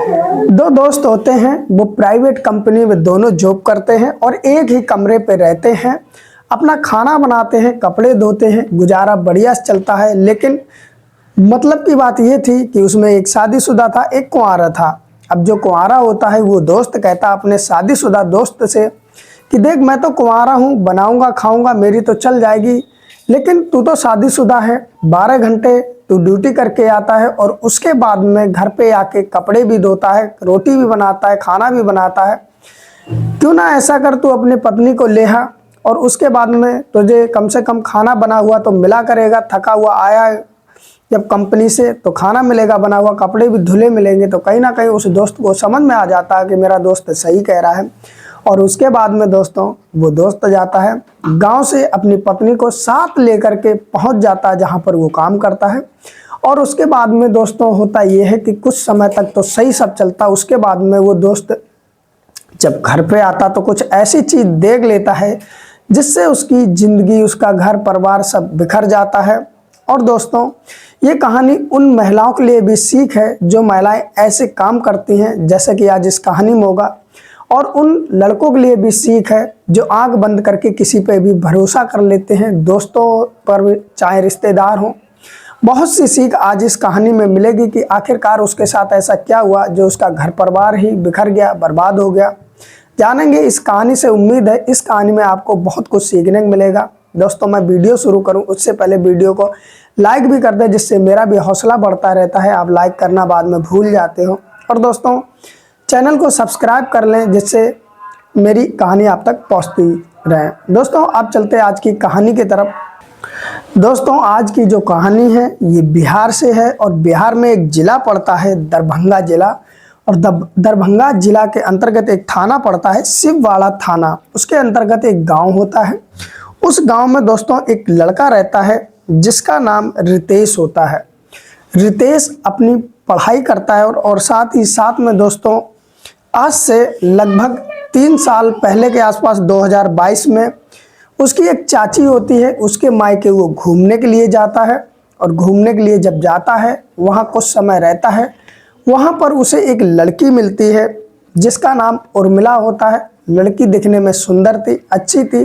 दो दोस्त होते हैं, वो प्राइवेट कंपनी में दोनों जॉब करते हैं और एक ही कमरे पे रहते हैं। अपना खाना बनाते हैं, कपड़े धोते हैं, गुजारा बढ़िया चलता है। लेकिन मतलब की बात ये थी कि उसमें एक शादीशुदा था, एक कुंवारा था। अब जो कुंवारा होता है वो दोस्त कहता अपने शादीशुदा दोस्त से कि देख, मैं तो कुंवारा हूँ, बनाऊंगा खाऊंगा, मेरी तो चल जाएगी, लेकिन तू तो शादीशुदा है, 12 घंटे तू ड्यूटी करके आता है और उसके बाद में घर पे आके कपड़े भी धोता है, रोटी भी बनाता है, खाना भी बनाता है। क्यों ना ऐसा कर, तू अपनी पत्नी को ले आ और उसके बाद में तुझे कम से कम खाना बना हुआ तो मिला करेगा। थका हुआ आया है जब कंपनी से तो खाना मिलेगा बना हुआ, कपड़े भी धुले मिलेंगे। तो कहीं ना कहीं उस दोस्त को समझ में आ जाता है कि मेरा दोस्त सही कह रहा है। और उसके बाद में दोस्तों वो दोस्त जाता है गांव से अपनी पत्नी को साथ लेकर के पहुंच जाता है जहां पर वो काम करता है। और उसके बाद में दोस्तों होता ये है कि कुछ समय तक तो सही सब चलता। उसके बाद में वो दोस्त जब घर पे आता तो कुछ ऐसी चीज़ देख लेता है जिससे उसकी ज़िंदगी, उसका घर परिवार सब बिखर जाता है। और दोस्तों ये कहानी उन महिलाओं के लिए भी सीख है जो महिलाएं ऐसे काम करती हैं जैसे कि आज इस कहानी में होगा। और उन लड़कों के लिए भी सीख है जो आंख बंद करके किसी पे भी भरोसा कर लेते हैं, दोस्तों पर भी, चाहे रिश्तेदार हों। बहुत सी सीख आज इस कहानी में मिलेगी कि आखिरकार उसके साथ ऐसा क्या हुआ जो उसका घर परिवार ही बिखर गया, बर्बाद हो गया। जानेंगे इस कहानी से। उम्मीद है इस कहानी में आपको बहुत कुछ सीखने को मिलेगा। दोस्तों मैं वीडियो शुरू करूं उससे पहले वीडियो को लाइक भी कर दें, जिससे मेरा भी हौसला बढ़ता रहता है। आप लाइक करना बाद में भूल जाते हो। और दोस्तों चैनल को सब्सक्राइब कर लें जिससे मेरी कहानी आप तक पहुंचती रहे। दोस्तों आप चलते हैं आज की कहानी की तरफ। दोस्तों आज की जो कहानी है ये बिहार से है और बिहार में एक ज़िला पड़ता है दरभंगा ज़िला। और दरभंगा ज़िला के अंतर्गत एक थाना पड़ता है शिववाड़ा थाना। उसके अंतर्गत एक गांव होता है। उस गांव में दोस्तों एक लड़का रहता है जिसका नाम रितेश होता है। रितेश अपनी पढ़ाई करता है और साथ ही साथ में दोस्तों आज से लगभग 3 साल पहले के आसपास 2022 में उसकी एक चाची होती है, उसके मायके वो घूमने के लिए जाता है। और घूमने के लिए जब जाता है वहाँ कुछ समय रहता है। वहाँ पर उसे एक लड़की मिलती है जिसका नाम उर्मिला होता है। लड़की दिखने में सुंदर थी, अच्छी थी।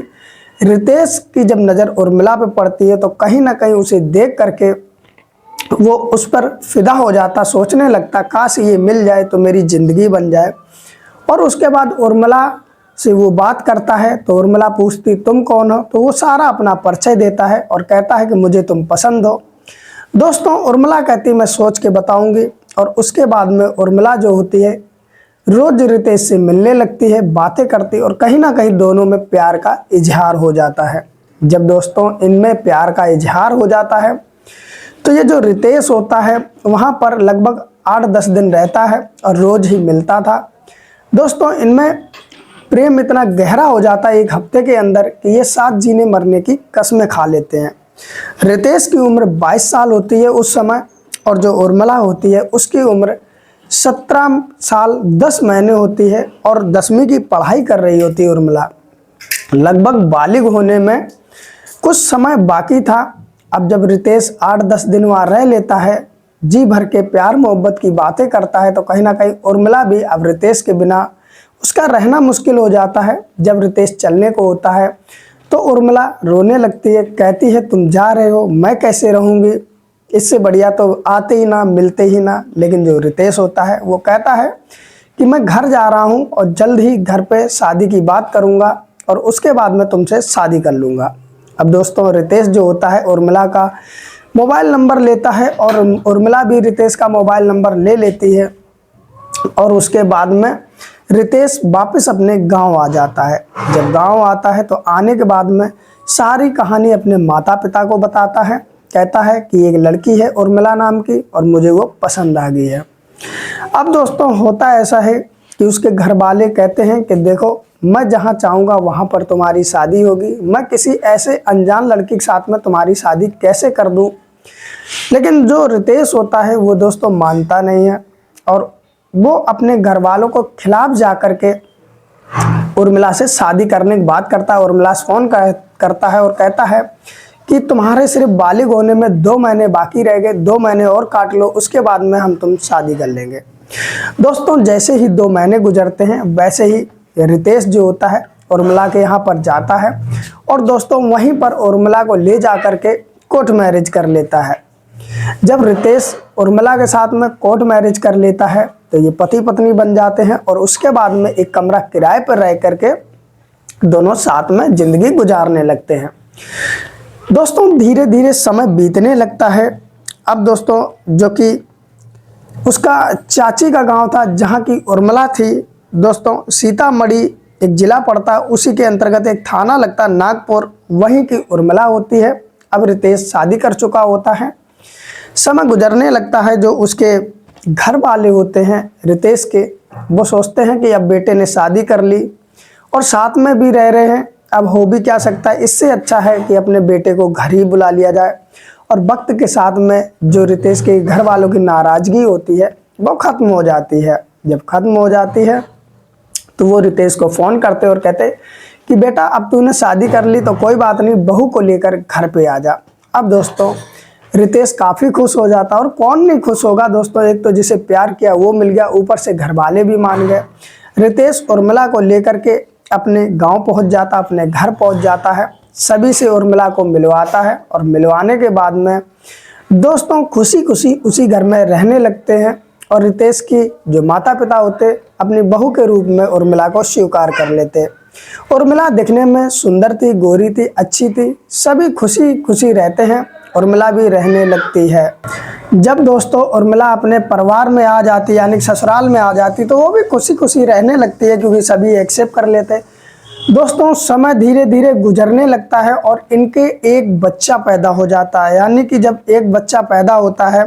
रितेश की जब नज़र उर्मिला पे पड़ती है तो कहीं ना कहीं उसे देख करके वो उस पर फिदा हो जाता, सोचने लगता काश ये मिल जाए तो मेरी ज़िंदगी बन जाए। और उसके बाद उर्मिला से वो बात करता है तो उर्मिला पूछती तुम कौन हो, तो वो सारा अपना परिचय देता है और कहता है कि मुझे तुम पसंद हो। दोस्तों उर्मिला कहती मैं सोच के बताऊंगी। और उसके बाद में उर्मिला जो होती है रोज रितेश से मिलने लगती है, बातें करती और कहीं ना कहीं दोनों में प्यार का इजहार हो जाता है। जब दोस्तों इनमें प्यार का इजहार हो जाता है तो ये जो रितेश होता है वहाँ पर लगभग 8-10 दिन रहता है और रोज ही मिलता था। दोस्तों इनमें प्रेम इतना गहरा हो जाता है एक हफ्ते के अंदर कि ये साथ जीने मरने की कस्में खा लेते हैं। रितेश की उम्र 22 साल होती है उस समय और जो उर्मिला होती है उसकी उम्र 17 साल 10 महीने होती है और 10वीं की पढ़ाई कर रही होती है उर्मिला। लगभग बालिग होने में कुछ समय बाकी था। अब जब रितेश 8-10 दिन वहाँ रह लेता है, जी भर के प्यार मोहब्बत की बातें करता है, तो कहीं ना कहीं उर्मिला भी अब रितेश के बिना उसका रहना मुश्किल हो जाता है। जब रितेश चलने को होता है तो उर्मिला रोने लगती है, कहती है तुम जा रहे हो, मैं कैसे रहूँगी, इससे बढ़िया तो आते ही ना, मिलते ही ना। लेकिन जो रितेश होता है वो कहता है कि मैं घर जा रहा हूँ और जल्द ही घर पे शादी की बात करूँगा और उसके बाद मैं तुमसे शादी कर लूँगा। अब दोस्तों रितेश जो होता है उर्मिला का मोबाइल नंबर लेता है और उर्मिला भी रितेश का मोबाइल नंबर ले लेती है। और उसके बाद में रितेश वापस अपने गांव आ जाता है। जब गांव आता है तो आने के बाद में सारी कहानी अपने माता पिता को बताता है। कहता है कि एक लड़की है उर्मिला नाम की और मुझे वो पसंद आ गई है। अब दोस्तों होता ऐसा है कि उसके घर वाले कहते हैं कि देखो मैं जहाँ चाहूँगा वहाँ पर तुम्हारी शादी होगी, मैं किसी ऐसे अनजान लड़की के साथ में तुम्हारी शादी कैसे कर दूँ। लेकिन जो रितेश होता है वो दोस्तों मानता नहीं है और वो अपने घर वालों को खिलाफ जा कर के उर्मिला से शादी करने की बात करता है। उर्मिला से फ़ोन करता है और कहता है कि तुम्हारे सिर्फ बालिग होने में 2 महीने बाकी रह गए, 2 महीने और काट लो, उसके बाद में हम तुम शादी कर लेंगे। दोस्तों जैसे ही 2 महीने गुजरते हैं वैसे ही रितेश जो होता है उर्मिला के यहाँ पर जाता है और दोस्तों वहीं पर उर्मिला को ले जा कर के कोर्ट मैरिज कर लेता है। जब रितेश उर्मिला के साथ में कोर्ट मैरिज कर लेता है तो ये पति पत्नी बन जाते हैं और उसके बाद में एक कमरा किराए पर रह करके दोनों साथ में ज़िंदगी गुजारने लगते हैं। दोस्तों धीरे धीरे समय बीतने लगता है। अब दोस्तों जो कि उसका चाची का गांव था जहां की उर्मिला थी, दोस्तों सीतामढ़ी एक ज़िला पड़ता, उसी के अंतर्गत एक थाना लगता नागपुर, वहीं की उर्मिला होती है। अब रितेश शादी कर चुका होता है। समय गुजरने लगता है। जो उसके घर वाले होते हैं रितेश के, वो सोचते हैं कि अब बेटे ने शादी कर ली और साथ में भी रह रहे हैं, अब हो भी क्या सकता है, इससे अच्छा है कि अपने बेटे को घर ही बुला लिया जाए। और वक्त के साथ में जो रितेश के घर वालों की नाराज़गी होती है वो ख़त्म हो जाती है। जब ख़त्म हो जाती है तो वो रितेश को फ़ोन करते और कहते कि बेटा अब तूने शादी कर ली तो कोई बात नहीं, बहू को लेकर घर पे आ जा। अब दोस्तों रितेश काफ़ी खुश हो जाता है और कौन नहीं खुश होगा दोस्तों, एक तो जिसे प्यार किया वो मिल गया, ऊपर से घर वाले भी मान गए। रितेश उर्मिला को लेकर के अपने गांव पहुंच जाता, अपने घर पहुंच जाता है, सभी से उर्मिला को मिलवाता है और मिलवाने के बाद में दोस्तों खुशी खुशी उसी घर में रहने लगते हैं। और रितेश की जो माता पिता होते अपनी बहू के रूप में उर्मिला को स्वीकार कर लेते। उर्मिला दिखने में सुंदर थी, गोरी थी, अच्छी थी, सभी खुशी खुशी रहते हैं। उर्मिला भी रहने लगती है। जब दोस्तों उर्मिला अपने परिवार में आ जाती यानी ससुराल में आ जाती तो वो भी खुशी खुशी रहने लगती है क्योंकि सभी एक्सेप्ट कर लेते। दोस्तों समय धीरे धीरे गुजरने लगता है और इनके एक बच्चा पैदा हो जाता है। यानी कि जब एक बच्चा पैदा होता है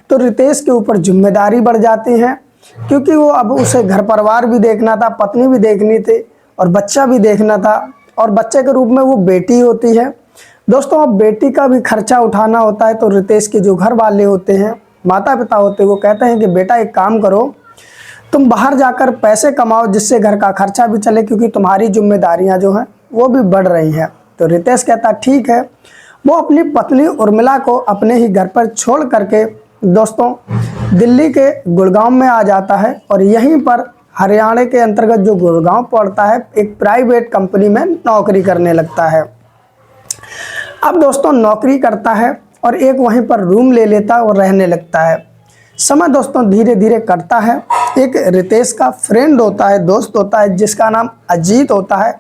तो रितेश के ऊपर जिम्मेदारी बढ़ जाती है क्योंकि वो अब उसे घर परिवार भी देखना था, पत्नी भी देखनी थी और बच्चा भी देखना था। और बच्चे के रूप में वो बेटी होती है। दोस्तों अब बेटी का भी खर्चा उठाना होता है तो रितेश के जो घर वाले होते हैं, माता पिता होते हैं, वो कहते हैं कि बेटा एक काम करो, तुम बाहर जाकर पैसे कमाओ जिससे घर का खर्चा भी चले क्योंकि तुम्हारी जिम्मेदारियां जो हैं वो भी बढ़ रही हैं। तो रितेश कहता ठीक है। वो अपनी पत्नी उर्मिला को अपने ही घर पर छोड़ करके दोस्तों दिल्ली के गुड़गांव में आ जाता है और यहीं पर हरियाणा के अंतर्गत जो गुड़गांव पड़ता है एक प्राइवेट कंपनी में नौकरी करने लगता है। अब दोस्तों नौकरी करता है और एक वहीं पर रूम ले लेता है और रहने लगता है। समय दोस्तों धीरे धीरे कटता है। एक रितेश का फ्रेंड होता है, दोस्त होता है जिसका नाम अजीत होता है।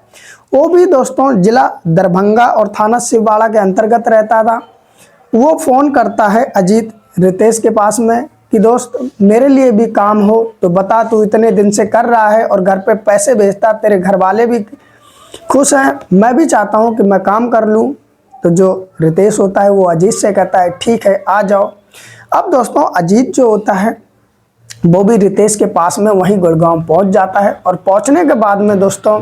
वो भी दोस्तों जिला दरभंगा और थाना शिववाड़ा के अंतर्गत रहता था। वो फ़ोन करता है अजीत रितेश के पास में कि दोस्त मेरे लिए भी काम हो तो बता, तू इतने दिन से कर रहा है और घर पे पैसे भेजता, तेरे घर वाले भी खुश हैं, मैं भी चाहता हूँ कि मैं काम कर लूँ। तो जो रितेश होता है वो अजीत से कहता है ठीक है आ जाओ। अब दोस्तों अजीत जो होता है वो भी रितेश के पास में वहीं गुड़गांव पहुंच जाता है और पहुंचने के बाद में दोस्तों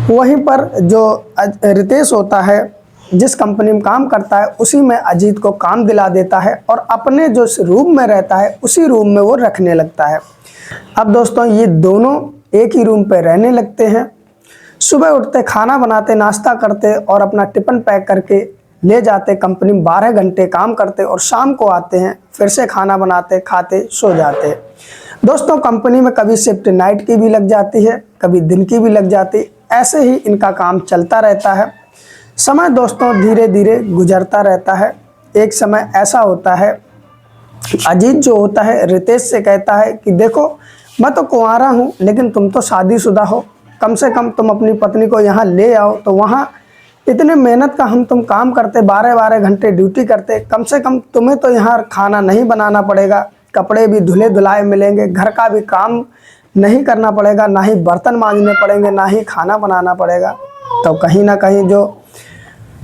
वहीं पर जो रितेश होता है जिस कंपनी में काम करता है उसी में अजीत को काम दिला देता है और अपने जो रूम में रहता है उसी रूम में वो रखने लगता है। अब दोस्तों ये दोनों एक ही रूम पे रहने लगते हैं। सुबह उठते, खाना बनाते, नाश्ता करते और अपना टिफ़िन पैक करके ले जाते कंपनी में, 12 घंटे काम करते और शाम को आते हैं, फिर से खाना बनाते, खाते, सो जाते। दोस्तों कंपनी में कभी शिफ्ट नाइट की भी लग जाती है, कभी दिन की भी लग जाती, ऐसे ही इनका काम चलता रहता है। समय दोस्तों धीरे धीरे गुजरता रहता है। एक समय ऐसा होता है अजीत जो होता है रितेश से कहता है कि देखो मैं तो कुंवारा हूँ लेकिन तुम तो शादीशुदा हो, कम से कम तुम अपनी पत्नी को यहाँ ले आओ। तो वहाँ इतने मेहनत का तुम काम करते, 12-12 घंटे ड्यूटी करते, कम से कम तुम्हें तो यहाँ खाना नहीं बनाना पड़ेगा, कपड़े भी धुले धुलाए मिलेंगे, घर का भी काम नहीं करना पड़ेगा, ना ही बर्तन मांजने पड़ेंगे, ना ही खाना बनाना पड़ेगा। तो कहीं ना कहीं जो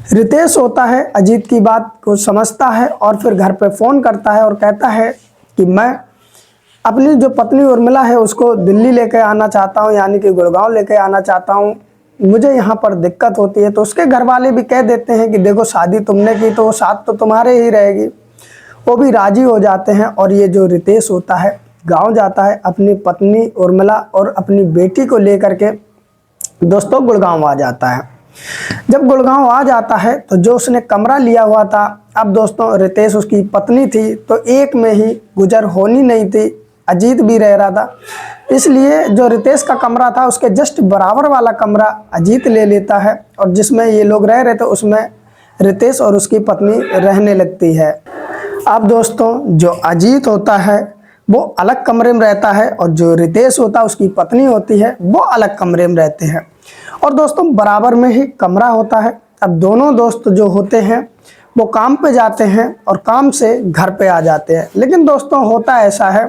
रितेश होता है अजीत की बात को समझता है और फिर घर पे फ़ोन करता है और कहता है कि मैं अपनी जो पत्नी उर्मिला है उसको दिल्ली लेके आना चाहता हूँ, यानी कि गुड़गांव लेके आना चाहता हूँ, मुझे यहाँ पर दिक्कत होती है। तो उसके घर वाले भी कह देते हैं कि देखो शादी तुमने की तो वो साथ तो तुम्हारे ही रहेगी। वो भी राज़ी हो जाते हैं और ये जो रितेश होता है गांव जाता है अपनी पत्नी उर्मिला और अपनी बेटी को लेकर के दोस्तों गुड़गांव आ जाता है। जब गुड़गांव आ जाता है तो जो उसने कमरा लिया हुआ था, अब दोस्तों रितेश उसकी पत्नी थी तो एक में ही गुजर होनी नहीं थी, अजीत भी रह रहा था। इसलिए जो रितेश का कमरा था उसके जस्ट बराबर वाला कमरा अजीत ले लेता है और जिसमें ये लोग रह रहे थे उसमें रितेश और उसकी पत्नी रहने लगती है। अब दोस्तों जो अजीत होता है वो अलग कमरे में रहता है और जो रितेश होता है उसकी पत्नी होती है वो अलग कमरे में रहते हैं और दोस्तों बराबर में ही कमरा होता है। अब दोनों दोस्त जो होते हैं वो काम पे जाते हैं और काम से घर पे आ जाते हैं। लेकिन दोस्तों होता ऐसा है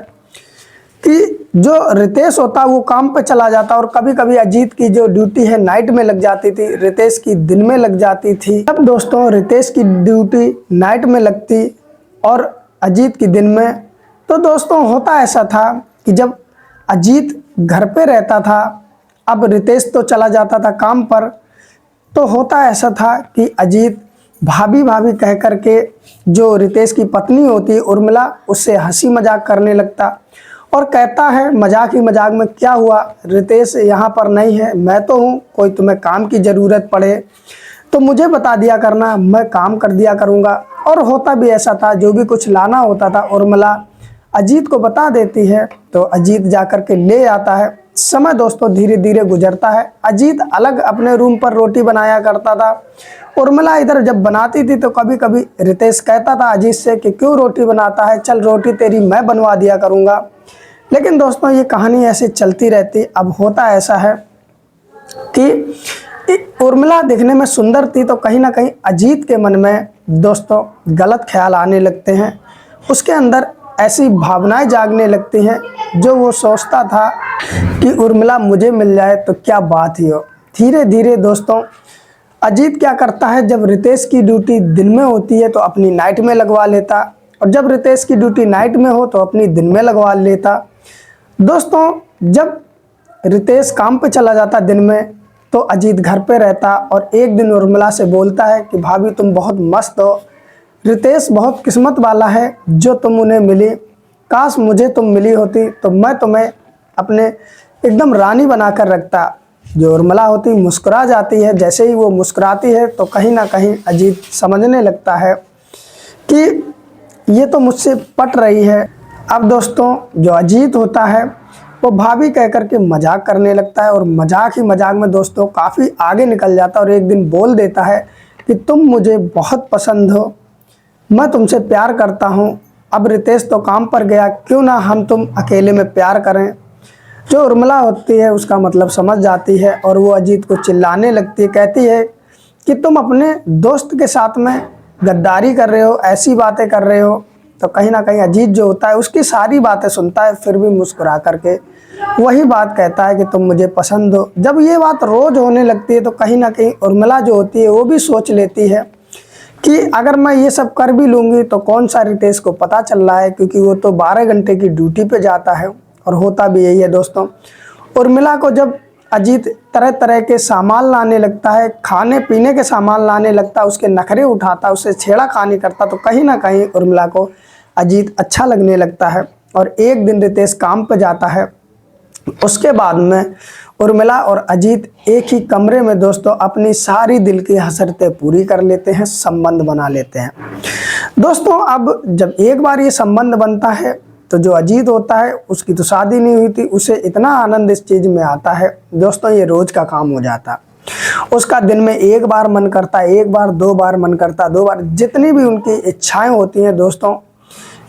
कि जो रितेश होता है वो काम पे चला जाता और कभी कभी अजीत की जो ड्यूटी है नाइट में लग जाती थी, रितेश की दिन में लग जाती थी। अब दोस्तों रितेश की ड्यूटी नाइट में लगती और अजीत की दिन में। तो दोस्तों होता ऐसा था कि जब अजीत घर पे रहता था, अब रितेश तो चला जाता था काम पर, तो होता ऐसा था कि अजीत भाभी भाभी कह करके जो रितेश की पत्नी होती है उर्मिला उससे हंसी मजाक करने लगता और कहता है मजाक ही मजाक में, क्या हुआ रितेश यहाँ पर नहीं है, मैं तो हूँ, कोई तुम्हें काम की ज़रूरत पड़े तो मुझे बता दिया करना, मैं काम कर दिया करूँगा। और होता भी ऐसा था, जो भी कुछ लाना होता था उर्मिला अजीत को बता देती है तो अजीत जा कर के ले आता है। समय दोस्तों धीरे धीरे गुजरता है। अजीत अलग अपने रूम पर रोटी बनाया करता था, उर्मिला इधर जब बनाती थी तो कभी कभी रितेश कहता था अजीत से कि क्यों रोटी बनाता है, चल रोटी तेरी मैं बनवा दिया करूँगा। लेकिन दोस्तों ये कहानी ऐसे चलती रहती। अब होता ऐसा है कि उर्मिला दिखने में सुंदर थी तो कहीं ना कहीं अजीत के मन में दोस्तों गलत ख्याल आने लगते हैं, उसके अंदर ऐसी भावनाएं जागने लगती हैं। जो वो सोचता था कि उर्मिला मुझे मिल जाए तो क्या बात ही हो। धीरे धीरे दोस्तों अजीत क्या करता है, जब रितेश की ड्यूटी दिन में होती है तो अपनी नाइट में लगवा लेता और जब रितेश की ड्यूटी नाइट में हो तो अपनी दिन में लगवा लेता। दोस्तों जब रितेश काम पे चला जाता दिन में तो अजीत घर पे रहता और एक दिन उर्मिला से बोलता है कि भाभी तुम बहुत मस्त हो, रितेश बहुत किस्मत वाला है जो तुम उन्हें मिली, काश मुझे तुम मिली होती तो मैं तुम्हें अपने एकदम रानी बना कर रखता। जो उर्मिला होती मुस्कुरा जाती है, जैसे ही वो मुस्कुराती है तो कहीं ना कहीं अजीत समझने लगता है कि ये तो मुझसे पट रही है। अब दोस्तों जो अजीत होता है वो भाभी कह कर के मजाक करने लगता है और मजाक ही मजाक में दोस्तों काफ़ी आगे निकल जाता है और एक दिन बोल देता है कि तुम मुझे बहुत पसंद हो, मैं तुमसे प्यार करता हूँ, अब रितेश तो काम पर गया, क्यों ना हम तुम अकेले में प्यार करें। जो उर्मिला होती है उसका मतलब समझ जाती है और वो अजीत को चिल्लाने लगती है, कहती है कि तुम अपने दोस्त के साथ में गद्दारी कर रहे हो, ऐसी बातें कर रहे हो। तो कहीं ना कहीं अजीत जो होता है उसकी सारी बातें सुनता है, फिर भी मुस्कुरा करके वही बात कहता है कि तुम मुझे पसंद हो। जब ये बात रोज़ होने लगती है तो कहीं ना कहीं उर्मिला जो होती है वो भी सोच लेती है कि अगर मैं ये सब कर भी लूँगी तो कौन सा रितेश को पता चल रहा है, क्योंकि वो तो 12 घंटे की ड्यूटी पे जाता है। और होता भी यही है दोस्तों। उर्मिला को जब अजीत तरह तरह के सामान लाने लगता है, खाने पीने के सामान लाने लगता है, उसके नखरे उठाता, उससे छेड़खानी करता, तो कहीं ना कहीं उर्मिला को अजीत अच्छा लगने लगता है। और एक दिन रितेश काम पर जाता है, उसके बाद में उर्मिला और अजीत एक ही कमरे में दोस्तों अपनी सारी दिल की हसरतें पूरी कर लेते हैं, संबंध बना लेते हैं। दोस्तों अब जब एक बार ये संबंध बनता है तो जो अजीत होता है उसकी तो शादी नहीं हुई थी, उसे इतना आनंद इस चीज़ में आता है दोस्तों, ये रोज़ का काम हो जाता। उसका दिन में एक बार मन करता, एक बार, 2 बार मन करता, 2 बार, जितनी भी उनकी इच्छाएं होती हैं दोस्तों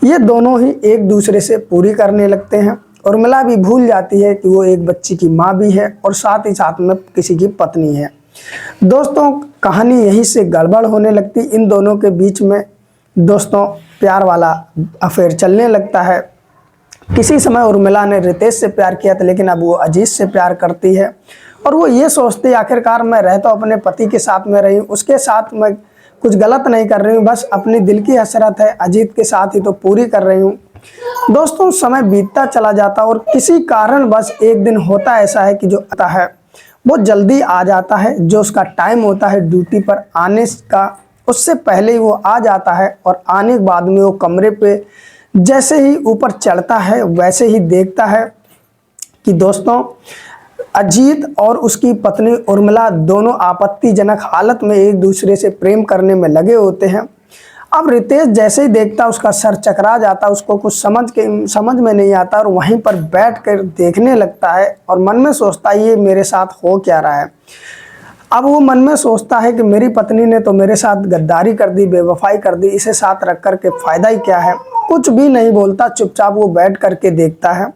ये दोनों ही एक दूसरे से पूरी करने लगते हैं। उर्मिला भी भूल जाती है कि वो एक बच्ची की माँ भी है और साथ ही साथ में किसी की पत्नी है। दोस्तों कहानी यहीं से गड़बड़ होने लगती, इन दोनों के बीच में दोस्तों प्यार वाला अफेयर चलने लगता है। किसी समय उर्मिला ने रितेश से प्यार किया था लेकिन अब वो अजीत से प्यार करती है और वो ये सोचती है आखिरकार मैं रह तो अपने पति के साथ में रही हूँ, उसके साथ मैं कुछ गलत नहीं कर रही हूँ, बस अपनी दिल की हसरत है अजीत के साथ ही तो पूरी कर रही हूँ। दोस्तों समय बीतता चला जाता और किसी कारण बस एक दिन होता ऐसा है कि जो आता है वो जल्दी आ जाता है, जो उसका टाइम होता है ड्यूटी पर आने का उससे पहले ही वो आ जाता है। और आने के बाद में वो कमरे पे जैसे ही ऊपर चढ़ता है वैसे ही देखता है कि दोस्तों अजीत और उसकी पत्नी उर्मिला दोनों आपत्तिजनक हालत में एक दूसरे से प्रेम करने में लगे होते हैं। अब रितेश जैसे ही देखता उसका सर चकरा जाता, उसको कुछ समझ में नहीं आता और वहीं पर बैठ कर देखने लगता है और मन में सोचता है ये मेरे साथ हो क्या रहा है। अब वो मन में सोचता है कि मेरी पत्नी ने तो मेरे साथ गद्दारी कर दी, बेवफाई कर दी, इसे साथ रख कर के फ़ायदा ही क्या है। कुछ भी नहीं बोलता, चुपचाप वो बैठ करके देखता है।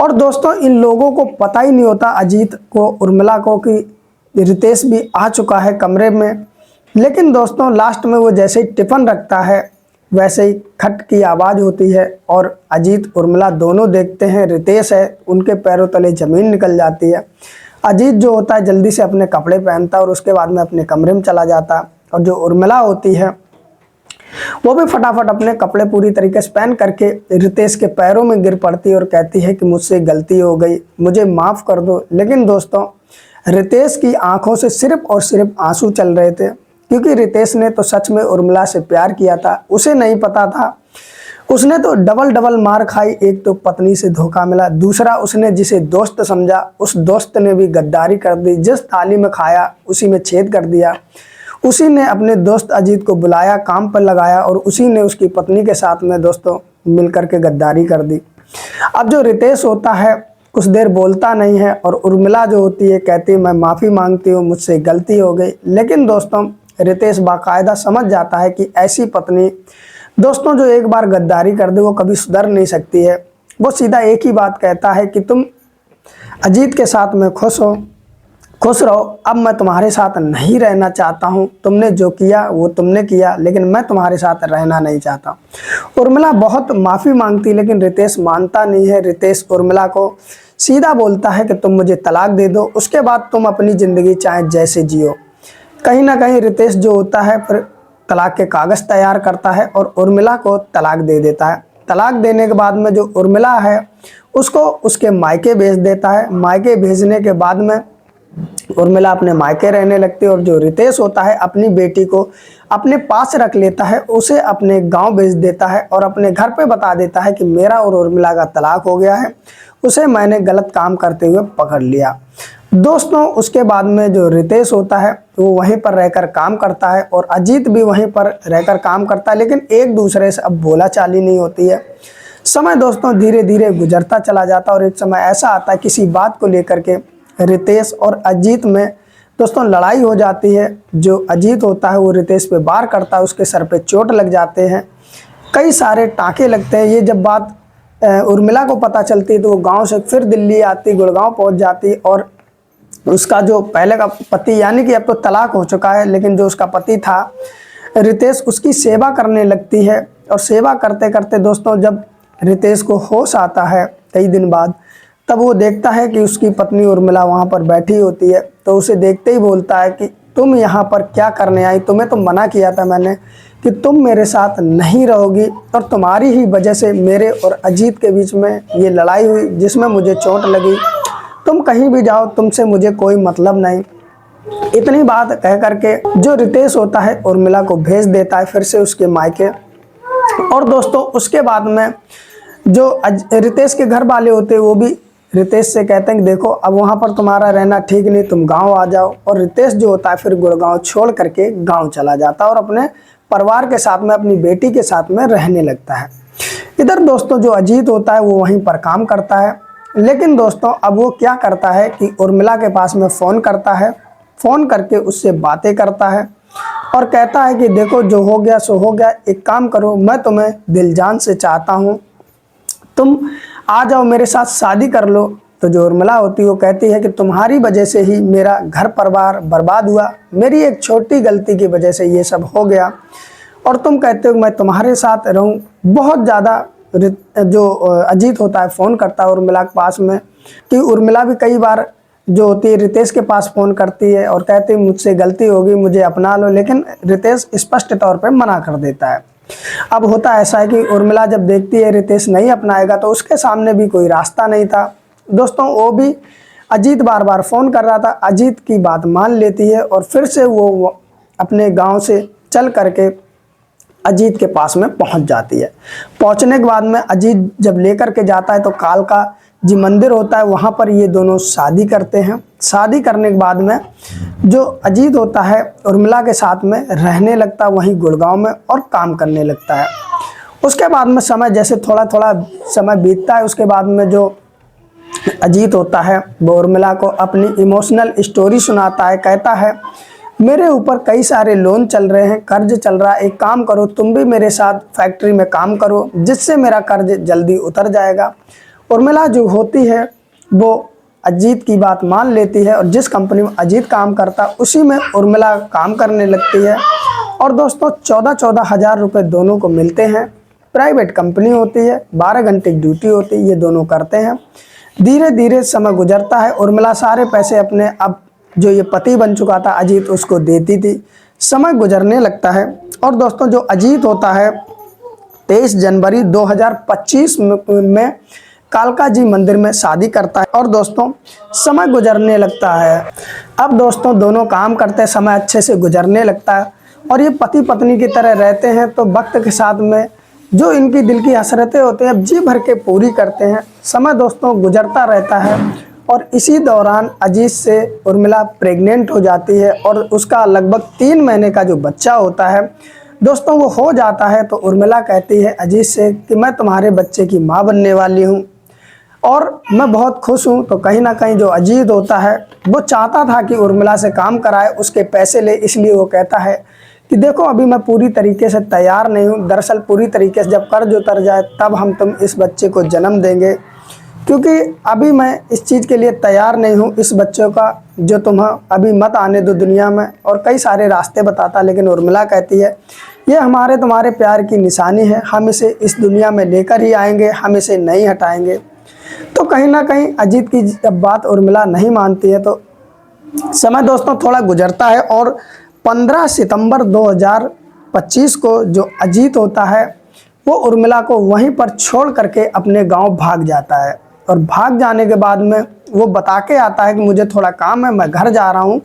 और दोस्तों इन लोगों को पता ही नहीं होता, अजीत को, उर्मिला को, कि रितेश भी आ चुका है कमरे में। लेकिन दोस्तों लास्ट में वो जैसे ही टिफ़िन रखता है वैसे ही खट की आवाज़ होती है और अजीत उर्मिला दोनों देखते हैं रितेश है, उनके पैरों तले ज़मीन निकल जाती है। अजीत जो होता है जल्दी से अपने कपड़े पहनता है और उसके बाद में अपने कमरे में चला जाता है। और जो उर्मिला होती है वो भी फटाफट अपने कपड़े पूरी तरीके से पहन करके रितेश के पैरों में गिर पड़ती है और कहती है कि मुझसे गलती हो गई, मुझे माफ़ कर दो। लेकिन दोस्तों रितेश की आंखों से सिर्फ और सिर्फ आंसू चल रहे थे, क्योंकि रितेश ने तो सच में उर्मिला से प्यार किया था। उसे नहीं पता था, उसने तो डबल मार खाई। एक तो पत्नी से धोखा मिला, दूसरा उसने जिसे दोस्त समझा उस दोस्त ने भी गद्दारी कर दी। जिस थाली में खाया उसी में छेद कर दिया। उसी ने अपने दोस्त अजीत को बुलाया, काम पर लगाया और उसी ने उसकी पत्नी के साथ में दोस्तों मिलकर के गद्दारी कर दी। अब जो रितेश होता है कुछ देर बोलता नहीं है और उर्मिला जो होती है कहती है मैं माफ़ी मांगती हूँ, मुझसे गलती हो गई। लेकिन दोस्तों रितेश बाकायदा समझ जाता है कि ऐसी पत्नी दोस्तों जो एक बार गद्दारी कर दे वो कभी सुधर नहीं सकती है। वो सीधा एक ही बात कहता है कि तुम अजीत के साथ में खुश रहो, अब मैं तुम्हारे साथ नहीं रहना चाहता हूँ। तुमने जो किया वो तुमने किया, लेकिन मैं तुम्हारे साथ रहना नहीं चाहता। उर्मिला बहुत माफ़ी मांगती लेकिन रितेश मानता नहीं है। रितेश उर्मिला को सीधा बोलता है कि तुम मुझे तलाक दे दो, उसके बाद तुम अपनी ज़िंदगी चाहे जैसे जियो। कहीं ना कहीं रितेश जो होता है फिर तलाक के कागज़ तैयार करता है और उर्मिला को तलाक दे देता है। तलाक देने के बाद में जो उर्मिला है उसको उसके मायके भेज देता है। मायके भेजने के बाद में उर्मिला अपने मायके रहने लगती है और जो रितेश होता है अपनी बेटी को अपने पास रख लेता है, उसे अपने गांव भेज देता है और अपने घर पे बता देता है कि मेरा और उर्मिला का तलाक हो गया है, उसे मैंने गलत काम करते हुए पकड़ लिया। दोस्तों उसके बाद में जो रितेश होता है वो वहीं पर रहकर काम करता है और अजीत भी वहीं पर रहकर काम करता है, लेकिन एक दूसरे से अब बोला चाली नहीं होती है। समय दोस्तों धीरे धीरे गुजरता चला जाता है और एक समय ऐसा आता है किसी बात को लेकर के रितेश और अजीत में दोस्तों लड़ाई हो जाती है। जो अजीत होता है वो रितेश पे वार करता है, उसके सर पे चोट लग जाते हैं, कई सारे टाँके लगते हैं। ये जब बात उर्मिला को पता चलती है तो वो गांव से फिर दिल्ली आती, गुड़गांव पहुंच जाती और उसका जो पहले का पति, यानी कि अब तो तलाक हो चुका है, लेकिन जो उसका पति था रितेश, उसकी सेवा करने लगती है। और सेवा करते करते दोस्तों जब रितेश को होश आता है कई दिन बाद, तब वो देखता है कि उसकी पत्नी उर्मिला वहाँ पर बैठी होती है। तो उसे देखते ही बोलता है कि तुम यहाँ पर क्या करने आई, तुम्हें तो मना किया था मैंने कि तुम मेरे साथ नहीं रहोगी, और तुम्हारी ही वजह से मेरे और अजीत के बीच में ये लड़ाई हुई जिसमें मुझे चोट लगी। तुम कहीं भी जाओ, तुमसे मुझे कोई मतलब नहीं। इतनी बात कह करके जो रितेश होता है उर्मिला को भेज देता है फिर से उसके मायके। और दोस्तों उसके बाद में जो रितेश के घर वाले होते हैं वो भी रितेश से कहते हैं कि देखो अब वहाँ पर तुम्हारा रहना ठीक नहीं, तुम गांव आ जाओ। और रितेश जो होता है फिर गुड़गांव छोड़ करके गांव चला जाता है और अपने परिवार के साथ में, अपनी बेटी के साथ में रहने लगता है। इधर दोस्तों जो अजीत होता है वो वहीं पर काम करता है, लेकिन दोस्तों अब वो क्या करता है कि उर्मिला के पास में फ़ोन करता है, फ़ोन करके उससे बातें करता है और कहता है कि देखो जो हो गया सो हो गया, एक काम करो, मैं तुम्हें दिल जान से चाहता हूँ, तुम आ जाओ मेरे साथ शादी कर लो। तो जो उर्मिला होती है वो कहती है कि तुम्हारी वजह से ही मेरा घर परिवार बर्बाद हुआ, मेरी एक छोटी गलती की वजह से ये सब हो गया, और तुम कहते हो मैं तुम्हारे साथ रहूं। बहुत ज़्यादा जो अजीत होता है फ़ोन करता है उर्मिला के पास में, कि उर्मिला भी कई बार जो होती है रितेश के पास फ़ोन करती है और कहती है मुझसे गलती होगी, मुझे अपना लो, लेकिन रितेश स्पष्ट तौर पर मना कर देता है। अब होता ऐसा है कि उर्मिला जब देखती है रितेश नहीं अपनाएगा तो उसके सामने भी कोई रास्ता नहीं था। दोस्तों वो भी अजीत बार बार फ़ोन कर रहा था, अजीत की बात मान लेती है और फिर से वो अपने गांव से चल करके अजीत के पास में पहुंच जाती है। पहुंचने के बाद में अजीत जब लेकर के जाता है तो कालका जी मंदिर होता है, वहां पर ये दोनों शादी करते हैं। शादी करने के बाद में जो अजीत होता है उर्मिला के साथ में रहने लगता है वहीं गुड़गांव में और काम करने लगता है। उसके बाद में समय जैसे थोड़ा थोड़ा समय बीतता है, उसके बाद में जो अजीत होता है वो उर्मिला को अपनी इमोशनल स्टोरी सुनाता है। कहता है मेरे ऊपर कई सारे लोन चल रहे हैं, कर्ज चल रहा है, एक काम करो तुम भी मेरे साथ फैक्ट्री में काम करो जिससे मेरा कर्ज जल्दी उतर जाएगा। उर्मिला जो होती है वो अजीत की बात मान लेती है और जिस कंपनी में अजीत काम करता है उसी में उर्मिला काम करने लगती है। और दोस्तों 14-14 हज़ार रुपये दोनों को मिलते हैं। प्राइवेट कंपनी होती है, 12 घंटे की ड्यूटी होती है, ये दोनों करते हैं। धीरे धीरे समय गुजरता है। उर्मिला सारे पैसे अपने अब जो ये पति बन चुका था अजीत उसको देती थी। समय गुजरने लगता है और दोस्तों जो अजीत होता है 23 जनवरी 2025 में कालका जी मंदिर में शादी करता है। और दोस्तों समय गुजरने लगता है। अब दोस्तों दोनों काम करते समय अच्छे से गुजरने लगता है और ये पति पत्नी की तरह रहते हैं। तो वक्त के साथ में जो इनकी दिल की हसरतें होती हैं अब जी भर के पूरी करते हैं। समय दोस्तों गुजरता रहता है और इसी दौरान अजीत से उर्मिला प्रेग्नेंट हो जाती है और उसका लगभग 3 महीने का जो बच्चा होता है दोस्तों वो हो जाता है। तो उर्मिला कहती है अजीत से कि मैं तुम्हारे बच्चे की माँ बनने वाली हूँ और मैं बहुत खुश हूँ। तो कहीं ना कहीं जो अजीत होता है वो चाहता था कि उर्मिला से काम कराए, उसके पैसे ले, इसलिए वो कहता है कि देखो अभी मैं पूरी तरीके से तैयार नहीं हूँ। दरअसल पूरी तरीके से जब कर्ज उतर जाए तब हम तुम इस बच्चे को जन्म देंगे, क्योंकि अभी मैं इस चीज़ के लिए तैयार नहीं हूँ। इस बच्चे का जो तुम्हें अभी मत आने दो दुनिया में, और कई सारे रास्ते बताता। लेकिन उर्मिला कहती है ये हमारे तुम्हारे प्यार की निशानी है, हम इसे इस दुनिया में लेकर ही आएंगे, हम इसे नहीं हटाएंगे। तो कहीं ना कहीं अजीत की जब बात उर्मिला नहीं मानती है तो समय दोस्तों थोड़ा गुजरता है और 15 सितंबर 2025 को जो अजीत होता है वो उर्मिला को वहीं पर छोड़ करके अपने गांव भाग जाता है। और भाग जाने के बाद में वो बता के आता है कि मुझे थोड़ा काम है, मैं घर जा रहा हूँ,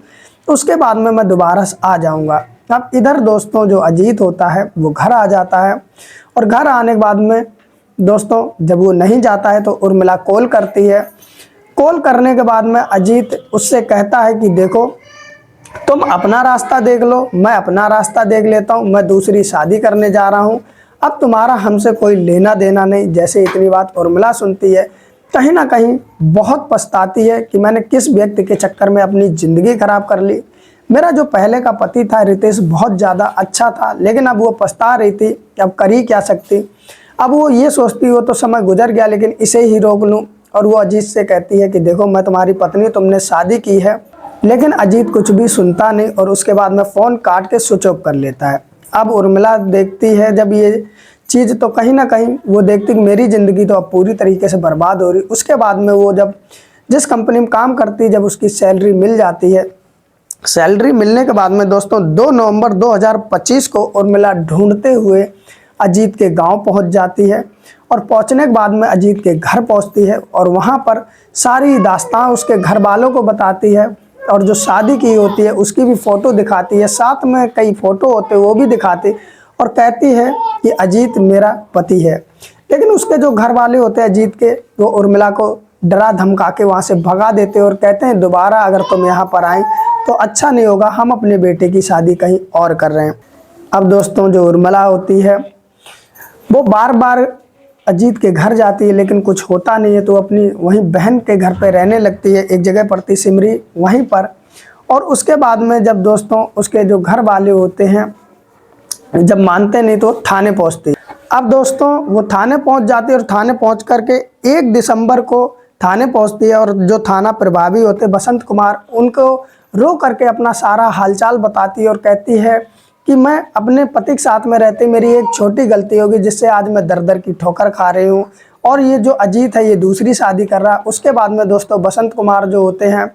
तो उसके बाद में मैं दोबारा आ जाऊँगा। अब इधर दोस्तों जो अजीत होता है वो घर आ जाता है और घर आने के बाद में दोस्तों जब वो नहीं जाता है तो उर्मिला कॉल करती है। कॉल करने के बाद में अजीत उससे कहता है कि देखो तुम अपना रास्ता देख लो, मैं अपना रास्ता देख लेता हूँ, मैं दूसरी शादी करने जा रहा हूँ, अब तुम्हारा हमसे कोई लेना देना नहीं। जैसे इतनी बात उर्मिला सुनती है कहीं ना कहीं बहुत पछताती है कि मैंने किस व्यक्ति के चक्कर में अपनी ज़िंदगी खराब कर ली। मेरा जो पहले का पति था रितेश बहुत ज़्यादा अच्छा था, लेकिन अब वो पछता रही थी कि अब कर ही क्या सकती। अब वो ये सोचती हो तो समय गुजर गया लेकिन इसे ही रोक लूँ। और वो अजीत से कहती है कि देखो मैं तुम्हारी पत्नी, तुमने शादी की है। लेकिन अजीत कुछ भी सुनता नहीं और उसके बाद में फ़ोन काट के स्विच ऑफ कर लेता है। अब उर्मिला देखती है जब ये चीज़ तो कहीं ना कहीं वो देखती कि मेरी ज़िंदगी तो अब पूरी तरीके से बर्बाद हो रही। उसके बाद में वो जब जिस कंपनी में काम करती है, जब उसकी सैलरी मिल जाती है, सैलरी मिलने के बाद में दोस्तों 2 नवंबर 2025 को उर्मिला ढूंढते हुए अजीत के गांव पहुंच जाती है। और पहुंचने के बाद में अजीत के घर पहुंचती है और वहां पर सारी दास्तान उसके घर वालों को बताती है और जो शादी की होती है उसकी भी फ़ोटो दिखाती है, साथ में कई फ़ोटो होते हैं वो भी दिखाती और कहती है कि अजीत मेरा पति है। लेकिन उसके जो घर वाले होते हैं अजीत के, वो उर्मिला को डरा धमका के वहाँ से भगा देते और कहते हैं दोबारा अगर तुम यहाँ पर आए तो अच्छा नहीं होगा, हम अपने बेटे की शादी कहीं और कर रहे हैं। अब दोस्तों जो उर्मिला होती है वो बार बार अजीत के घर जाती है लेकिन कुछ होता नहीं है, तो अपनी वहीं बहन के घर पे रहने लगती है। एक जगह पड़ती सिमरी वहीं पर। और उसके बाद में जब दोस्तों उसके जो घर वाले होते हैं जब मानते नहीं तो थाने पहुंचती है। अब दोस्तों वो थाने पहुंच जाती है और थाने पहुंच करके 1 दिसंबर को थाने पहुंचती है और जो थाना प्रभारी होते बसंत कुमार, उनको रो करके अपना सारा हालचाल बताती है और कहती है कि मैं अपने पति के साथ में रहते मेरी एक छोटी गलती होगी जिससे आज मैं दर दर की ठोकर खा रही हूँ और ये जो अजीत है ये दूसरी शादी कर रहा है। उसके बाद में दोस्तों बसंत कुमार जो होते हैं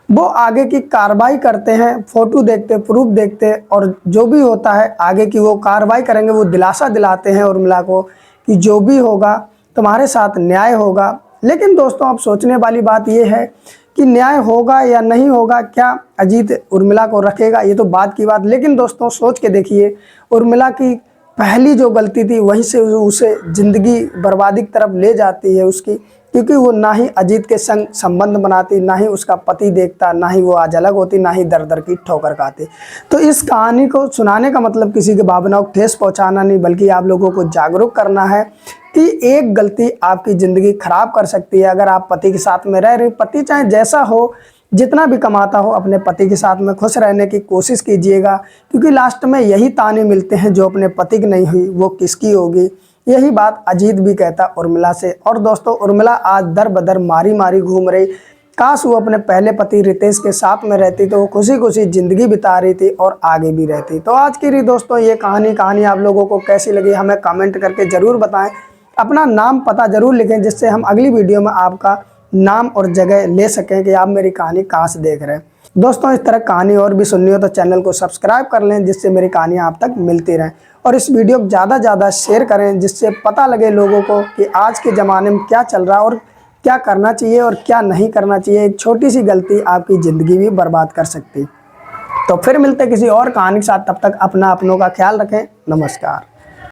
वो आगे की कार्रवाई करते हैं, फ़ोटो देखते, प्रूफ देखते और जो भी होता है आगे की वो कार्रवाई करेंगे। वो दिलासा दिलाते हैं उर्मिला को कि जो भी होगा तुम्हारे साथ न्याय होगा। लेकिन दोस्तों अब सोचने वाली बात ये है कि न्याय होगा या नहीं होगा, क्या अजीत उर्मिला को रखेगा, ये तो बात की बात। लेकिन दोस्तों सोच के देखिए उर्मिला की पहली जो गलती थी वहीं से उसे ज़िंदगी बर्बादी की तरफ ले जाती है उसकी, क्योंकि वो ना ही अजीत के संग संबंध बनाती, ना ही उसका पति देखता, ना ही वो आज अलग होती, ना ही दर दर की ठोकर खाती। तो इस कहानी को सुनाने का मतलब किसी की भावनाओं को ठेस पहुंचाना नहीं, बल्कि आप लोगों को जागरूक करना है कि एक गलती आपकी ज़िंदगी खराब कर सकती है। अगर आप पति के साथ में रह रहे, पति चाहे जैसा हो, जितना भी कमाता हो, अपने पति के साथ में खुश रहने की कोशिश कीजिएगा, क्योंकि लास्ट में यही ताने मिलते हैं, जो अपने पति की नहीं हुई वो किसकी होगी। यही बात अजीत भी कहता उर्मिला से। और दोस्तों, उर्मिला आज दर बदर मारी मारी घूम रही। काश वो अपने पहले पति रितेश के साथ में रहती तो वो खुशी खुशी ज़िंदगी बिता रही थी और आगे भी रहती। तो आज की रही दोस्तों ये कहानी आप लोगों को कैसी लगी हमें कमेंट करके ज़रूर बताएं। अपना नाम पता ज़रूर लिखें, जिससे हम अगली वीडियो में आपका नाम और जगह ले सकें कि आप मेरी कहानी कहाँ से देख रहे हैं। दोस्तों, इस तरह कहानी और भी सुननी हो तो चैनल को सब्सक्राइब कर लें, जिससे मेरी कहानियाँ आप तक मिलती रहें। और इस वीडियो को ज़्यादा से ज़्यादा शेयर करें, जिससे पता लगे लोगों को कि आज के ज़माने में क्या चल रहा है और क्या करना चाहिए और क्या नहीं करना चाहिए। एक छोटी सी गलती आपकी ज़िंदगी भी बर्बाद कर सकती। तो फिर मिलते किसी और कहानी के साथ, तब तक अपनों का ख्याल रखें। नमस्कार।